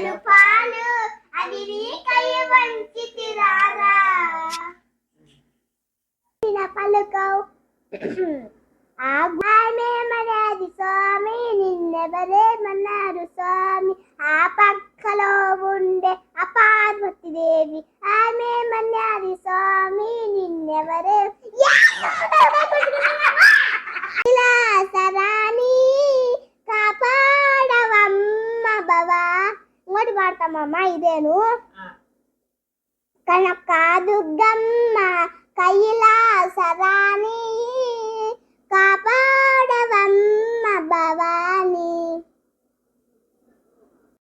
పాలు పాలు అవి నీకై వంచితిరారా పలుకవు ఆమెమనేది స్వామి నిన్నెవరేమన్నారు స్వామి ఆ పక్కలో ఉండే ఆ పార్వతీదేవి ఆమెమన్నది స్వామి నిన్నెవరే సరాని కాపాడవమ్మ బావా ఇంకోటి పాడతామమ్మ ఇదేను కనక దుర్గమ్మ కైలాస